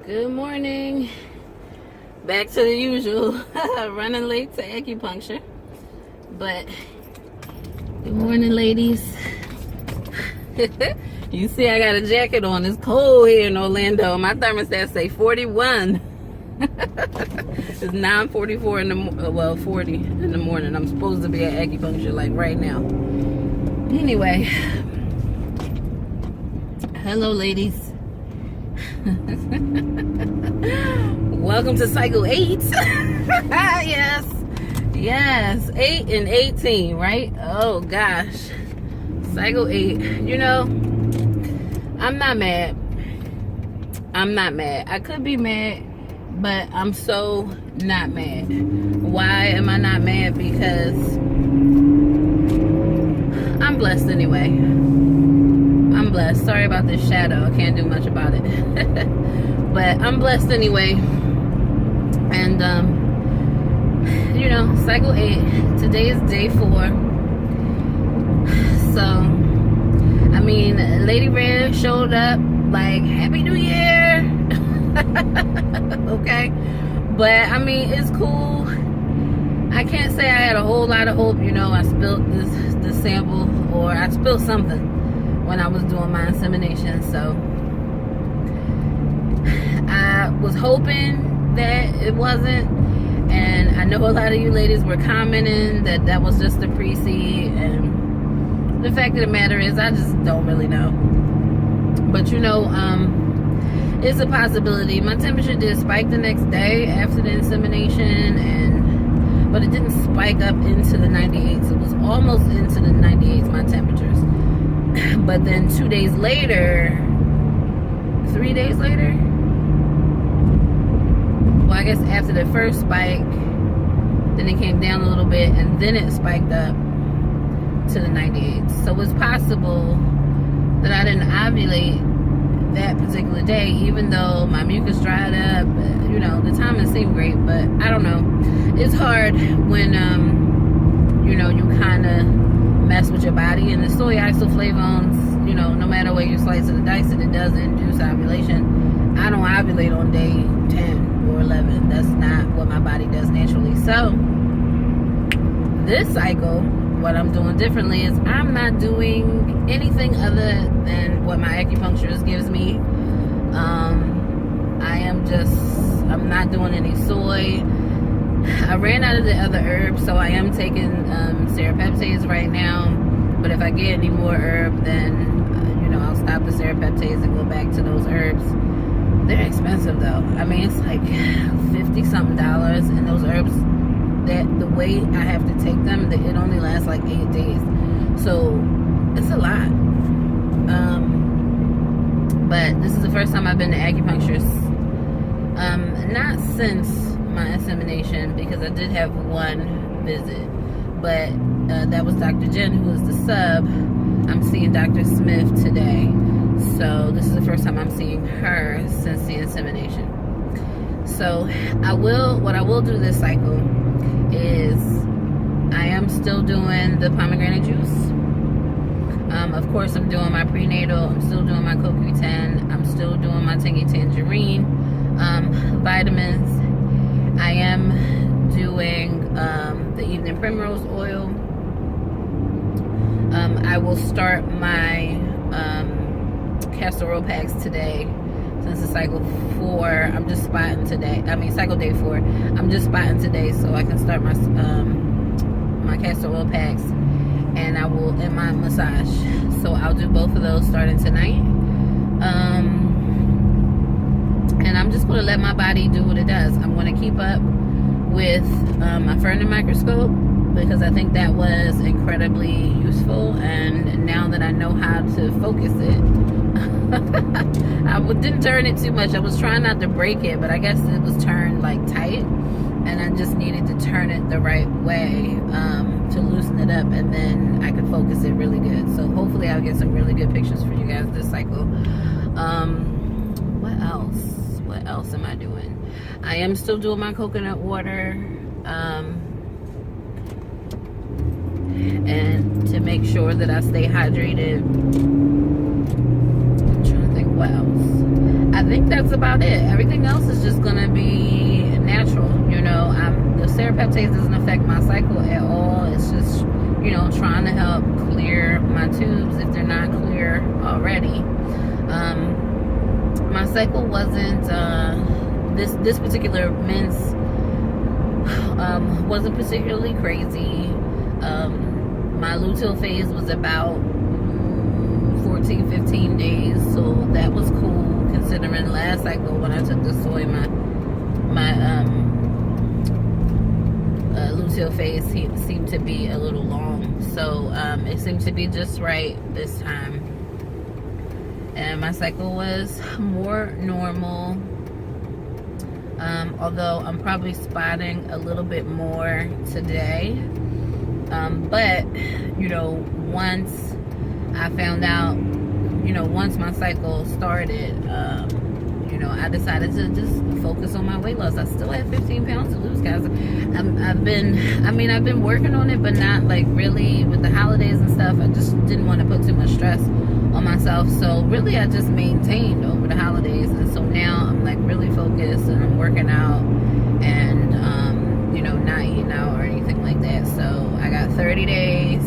Good morning. Back to the usual. Running late to acupuncture. But good morning, ladies. You see I got a jacket on. It's cold here in Orlando. My thermostat say 41. It's 9:44 in the 40 in the morning. I'm supposed to be at acupuncture like right now. Anyway, hello, ladies. Welcome to cycle 8. yes 8 and 18, right? Oh gosh, cycle 8. You know, I'm not mad. I could be mad, but I'm so not mad. Why am I not mad? Because I'm blessed anyway. I'm blessed. Sorry about this shadow. I can't do much about it. But I'm blessed anyway. And, you know, cycle 8. Today is day 4. So, I mean, Lady Red showed up like, Happy New Year. Okay. But, I mean, it's cool. I can't say I had a whole lot of hope. You know, I spilled this sample, or I spilled something when I was doing my insemination. So I was hoping that it wasn't, and I know a lot of you ladies were commenting that was just a pre-seed, and the fact of the matter is I just don't really know. But you know, it's a possibility. My temperature did spike the next day after the insemination, but it didn't spike up into the 98s. It was almost into the 98s, my temperatures. But then 2 days later, 3 days later, well, I guess after the first spike, then it came down a little bit, and then it spiked up to the 98. So it's possible that I didn't ovulate that particular day, even though my mucus dried up. You know, the timing seemed great, but I don't know. It's hard when, you know, you kind of mess with your body, and the soy isoflavones, you know, no matter where you slice it or dice it, it does induce ovulation. I don't ovulate on day 10 or 11. That's not what my body does naturally. So this cycle, what I'm doing differently is I'm not doing anything other than what my acupuncturist gives me. I'm not doing any soy. I ran out of the other herbs, so I am taking serapeptase right now. But if I get any more herb, then you know, I'll stop the serapeptase and go back to those herbs. They're expensive though. I mean, it's like $50-something, and those herbs, that the way I have to take them, it only lasts like 8 days. So it's a lot. But this is the first time I've been to acupuncturist. Not since my insemination, because I did have one visit, but that was Dr. Jen, who was the sub. I'm seeing Dr. Smith today, so this is the first time I'm seeing her since the insemination. So what I will do this cycle is I am still doing the pomegranate juice. Of course, I'm doing my prenatal. I'm still doing my CoQ10. I'm still doing my tangy tangerine. Vitamins. I am doing the evening primrose oil. I will start my castor oil packs today, since it's cycle 4. I'm just spotting today. I mean, cycle day 4. I'm just spotting today, so I can start my my castor oil packs, and I will in my massage. So I'll do both of those starting tonight. And I'm just going to let my body do what it does. I'm going to keep up with my Fernet microscope, because I think that was incredibly useful. And now that I know how to focus it, I didn't turn it too much. I was trying not to break it, but I guess it was turned like tight, and I just needed to turn it the right way to loosen it up, and then I could focus it really good. So hopefully I'll get some really good pictures for you guys this cycle. What else am I doing? I am still doing my coconut water, and to make sure that I stay hydrated. I'm trying to think what else. I think that's about it. Everything else is just gonna be natural. The serapeptase doesn't affect my cycle at all. It's just, trying to help clear my tubes if they're not clear already. My cycle wasn't this particular men's wasn't particularly crazy. My luteal phase was about 14-15 days, so that was cool considering last cycle when I took the soy, my luteal phase seemed to be a little long, so it seemed to be just right this time, and my cycle was more normal, although I'm probably spotting a little bit more today, but once I found out, once my cycle started, I decided to just focus on my weight loss. I still have 15 pounds to lose, guys. I've been working on it, but not like really with the holidays and stuff. I just didn't want to put too much stress on myself. So really, I just maintained over the holidays. And so now I'm like really focused and I'm working out and, not eating out or anything like that. So I got 30 days,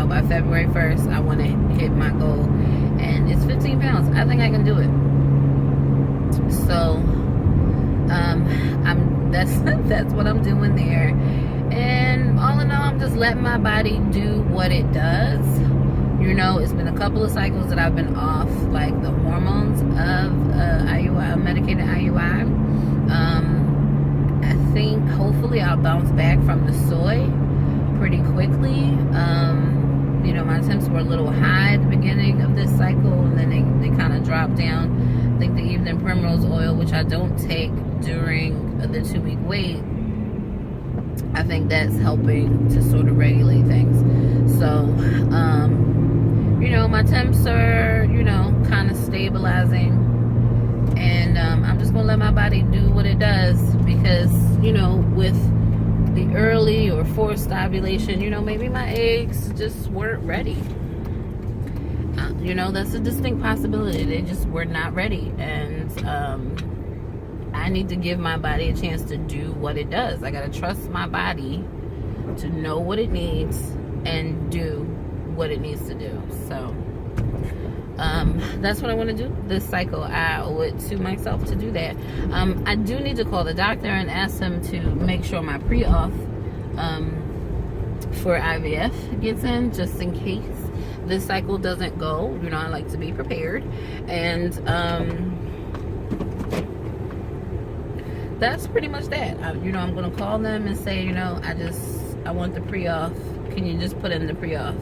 by February 1st, I want to hit my goal. And it's 15 pounds. I think I can do it. So that's what I'm doing there, and all in all, I'm just letting my body do what it does. It's been a couple of cycles that I've been off like the hormones of IUI, medicated IUI. I think hopefully I'll bounce back from the soy pretty quickly. My temps were a little high at the beginning of this cycle, and then they kind of dropped down. I think the evening primrose oil, which I don't take during the 2-week wait, I think that's helping to sort of regulate things. So, my temps are, kind of stabilizing, and I'm just gonna let my body do what it does, because, with the early or forced ovulation, maybe my eggs just weren't ready. That's a distinct possibility. They just were not ready, and I need to give my body a chance to do what it does. I gotta trust my body to know what it needs and do what it needs to do. So that's what I want to do this cycle. I owe it to myself to do that. I do need to call the doctor and ask him to make sure my pre-auth for IVF gets in, just in case this cycle doesn't go. I like to be prepared, and that's pretty much that. I'm gonna call them and say, I want the pre-auth. Can you just put in the pre-auth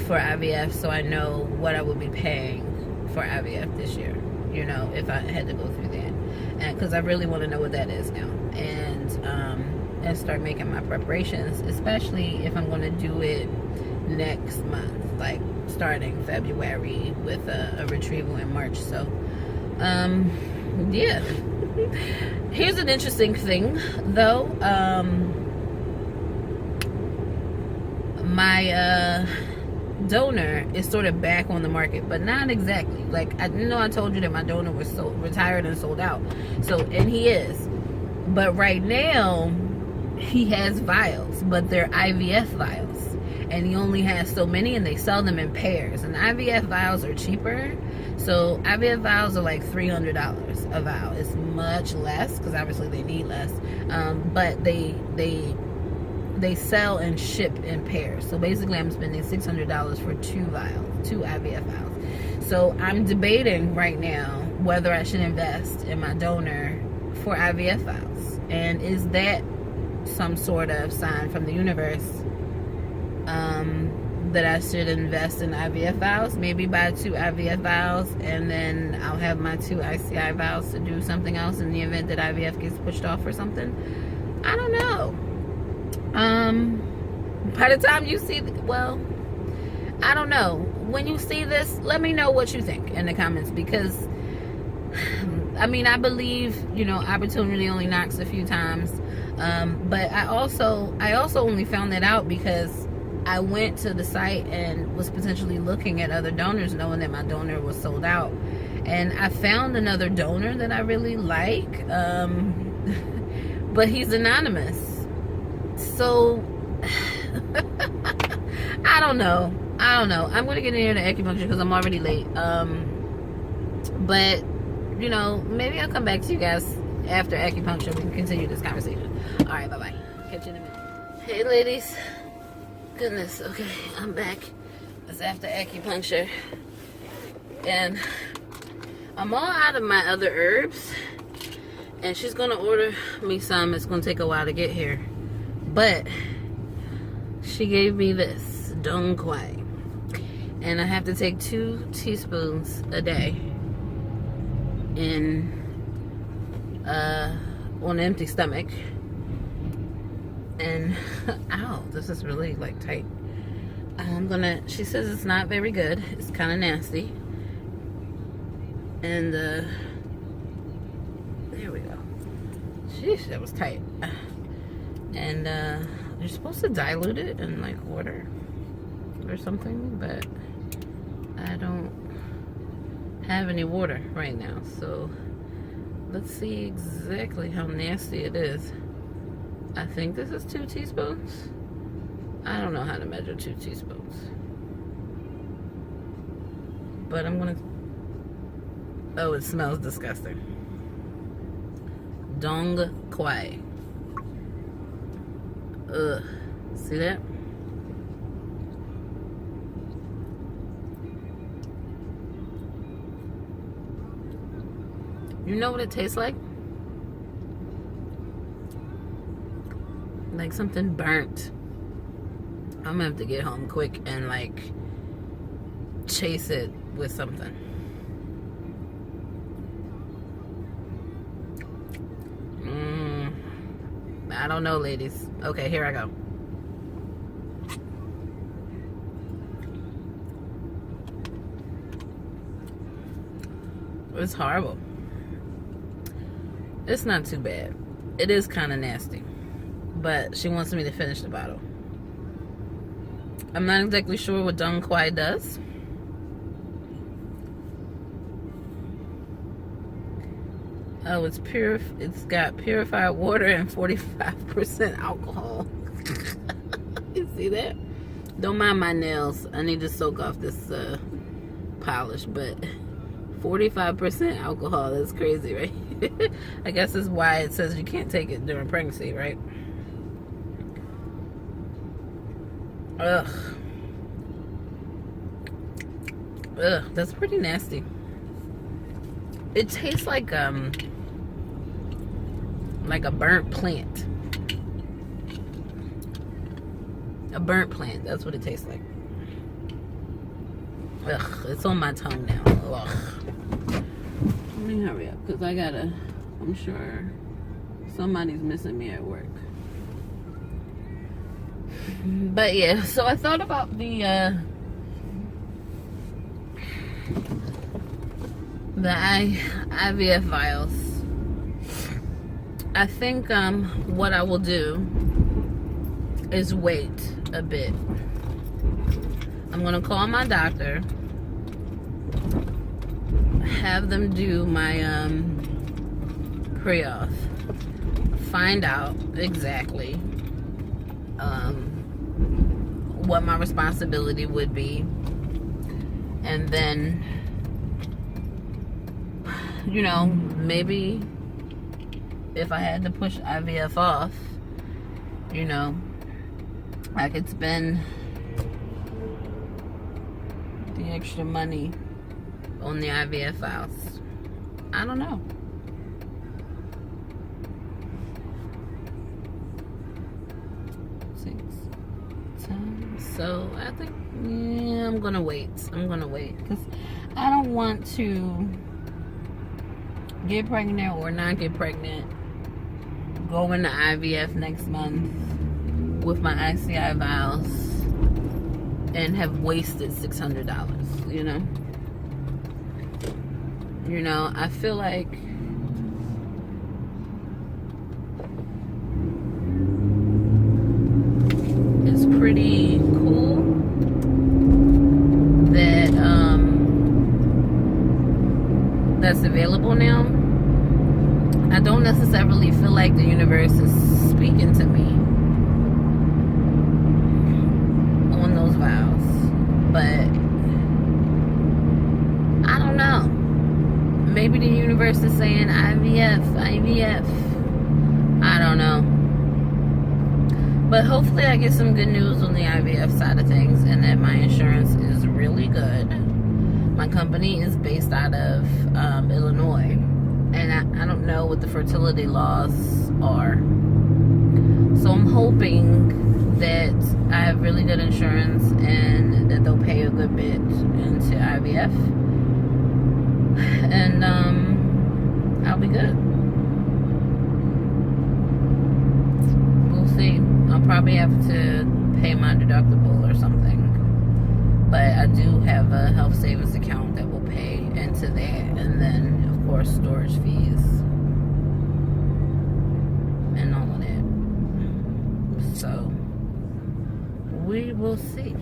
for IVF so I know what I would be paying for IVF this year, if I had to go through that, and because I really want to know what that is now, and start making my preparations, especially if I'm going to do it next month, like starting February with a retrieval in March. So yeah. Here's an interesting thing though. My donor is sort of back on the market, but not exactly. Like, I told you that my donor was retired and sold out. So, and he is, but right now he has vials, but they're IVF vials, and he only has so many, and they sell them in pairs, and IVF vials are cheaper. So IVF vials are like $300 a vial. It's much less because obviously they need less, but they sell and ship in pairs. So basically I'm spending $600 for 2 IVF vials. So I'm debating right now whether I should invest in my donor for IVF vials. And is that some sort of sign from the universe that I should invest in IVF vials? Maybe buy 2 IVF vials, and then I'll have my 2 ICI vials to do something else in the event that IVF gets pushed off or something. I don't know. By the time you see, I don't know. When you see this, let me know what you think in the comments, because I believe, opportunity only knocks a few times. But I also only found that out because I went to the site and was potentially looking at other donors, knowing that my donor was sold out. And I found another donor that I really like, but he's anonymous. So I don't know. I'm gonna get in here to acupuncture because I'm already late. But you know, maybe I'll come back to you guys after acupuncture. We can continue this conversation. All right, bye bye. Catch you in a minute. Hey, ladies. Goodness. Okay, I'm back. It's after acupuncture, and I'm all out of my other herbs. And she's gonna order me some. It's gonna take a while to get here, but she gave me this Dong Quai, and I have to take 2 teaspoons a day in on an empty stomach. And ow, this is really like tight. She says it's not very good. It's kind of nasty. And there we go. Sheesh, that was tight. And you're supposed to dilute it in like water or something, but I don't have any water right now. So let's see exactly how nasty it is. I think this is 2 teaspoons. I don't know how to measure 2 teaspoons. But I'm gonna... Oh, it smells disgusting. Dong Quai. Ugh. See that? You know what it tastes like? Like something burnt. I'm gonna have to get home quick and like chase it with something. I don't know, ladies. Okay, here I go. It's horrible. It's not too bad. It is kind of nasty, but she wants me to finish the bottle. I'm not exactly sure what Dong Quai does. Oh, it's pure. It's got purified water and 45% alcohol. You see that? Don't mind my nails. I need to soak off this polish, but 45% alcohol. That's crazy, right? I guess that's why it says you can't take it during pregnancy, right? Ugh. Ugh, that's pretty nasty. It tastes like a burnt plant. A burnt plant, that's what it tastes like. Ugh, it's on my tongue now. Ugh. Let me hurry up, because I'm sure somebody's missing me at work. But yeah, so I thought about the IVF vials. I think what I will do is wait a bit. I'm gonna call my doctor, have them do my pre-auth, find out exactly what my responsibility would be, and then, you know, maybe if I had to push IVF off, you know, I could spend the extra money on the IVF vials. I don't know. So I think, yeah, I'm gonna wait because I don't want to get pregnant or not get pregnant, go into IVF next month with my ICI vials and have wasted $600, you know, I feel like it's pretty cool that necessarily feel like the universe is speaking to me on those vows, but I don't know. Maybe the universe is saying IVF. I don't know. But hopefully I get some good news on the IVF side of things, and that my insurance is really good. My company is based out of Illinois, and I don't know what the fertility laws are. So I'm hoping that I have really good insurance and that they'll pay a good bit into IVF. And I'll be good. We'll see. I'll probably have to pay my deductible or something. But I do have a health savings account that will pay into that. And then, of course, storage fees. And all of that. So, we will see.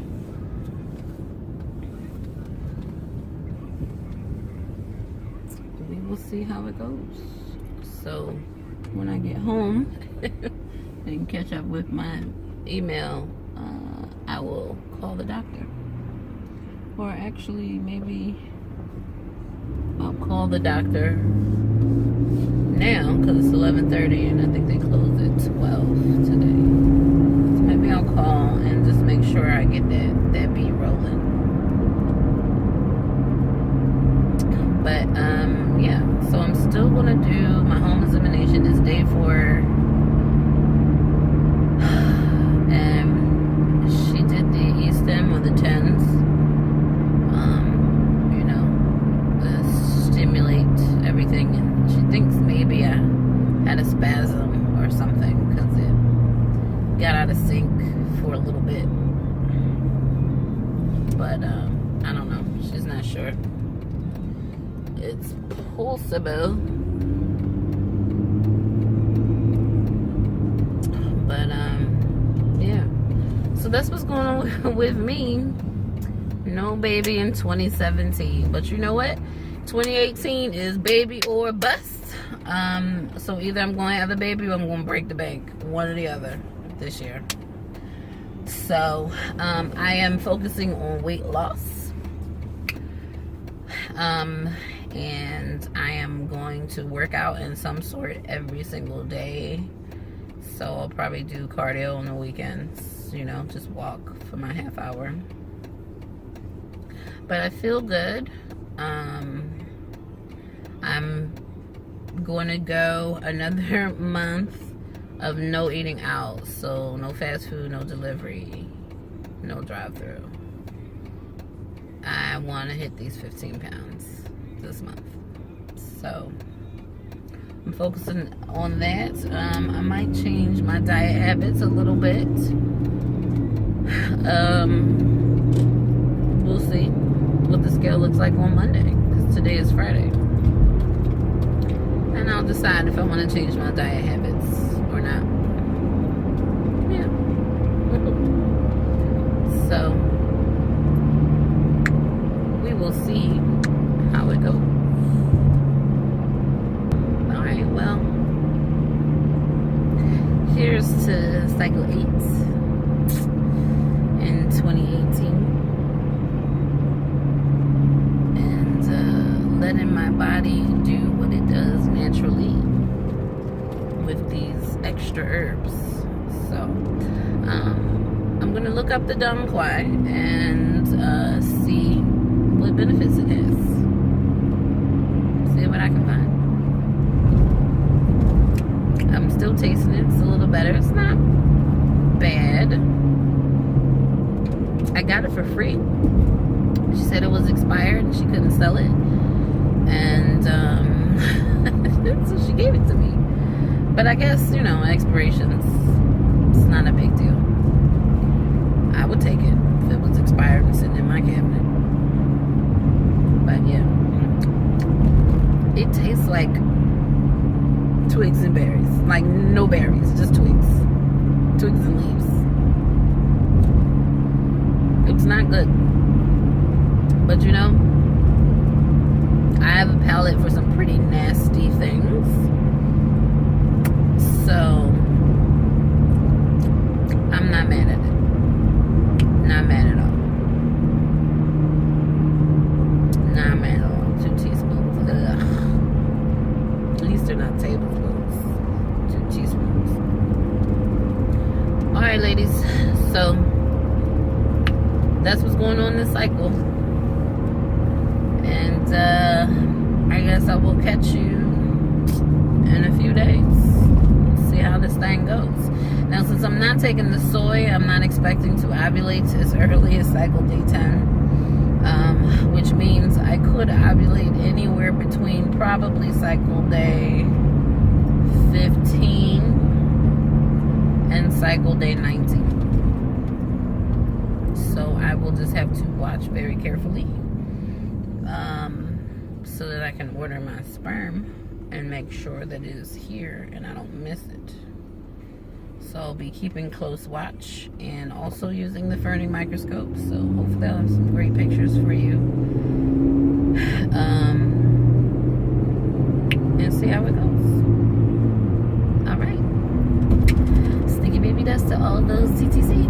We will see how it goes. So, when I get home and catch up with my email, I will call the doctor. Or actually, maybe I'll call the doctor now because it's 11:30 and I think they close at 12 today. So maybe I'll call and just make sure I get that beat rolling. But yeah, so I'm still gonna do my home examination. It's day 4. And she did the E-stem or the TENS. Stimulate everything, and she thinks maybe I had a spasm or something because it got out of sync for a little bit, but I don't know, she's not sure. It's possible, but yeah, so that's what's going on with me. No baby in 2017, but you know what, 2018 is baby or bust. So either I'm going to have a baby or I'm going to break the bank, one or the other this year. So I am focusing on weight loss, and I am going to work out in some sort every single day. So I'll probably do cardio on the weekends, just walk for my half hour. But I feel good. I'm going to go another month of no eating out. So no fast food, no delivery, no drive-through. I want to hit these 15 pounds this month. So I'm focusing on that. I might change my diet habits a little bit. We'll see what the scale looks like on Monday, because today is Friday. And I'll decide if I want to change my diet habits or not. Yeah. So, we will see how it goes. Alright, well, here's to Cycle 8 in 2018. Letting my body do what it does naturally with these extra herbs. So I'm gonna look up the Dum Quai and see what benefits it has. See what I can find. I'm still tasting it. It's a little better. It's not bad. I got it for free. She said it was expired and she couldn't sell it. And so she gave it to me. But I guess, expirations, it's not a big deal. I would take it if it was expired and sitting in my cabinet. But yeah, it tastes like twigs and berries. Like no berries, just twigs and leaves. It's not good. But I have a palate for some pretty nasty things. ladies. So that's what's going on this cycle. And I guess I will catch you in a few days. See how this thing goes. Now, since I'm not taking the soy, I'm not expecting to ovulate as early as cycle day 10, which means I could ovulate anywhere between probably cycle day 15 and cycle day 19. So I will just have to watch very carefully, so that I can order my sperm and make sure that it is here and I don't miss it. So I'll be keeping close watch and also using the Fernie microscope. So hopefully I'll have some great pictures for you. And see how it goes. All right. Stinky baby dust to all those TTC.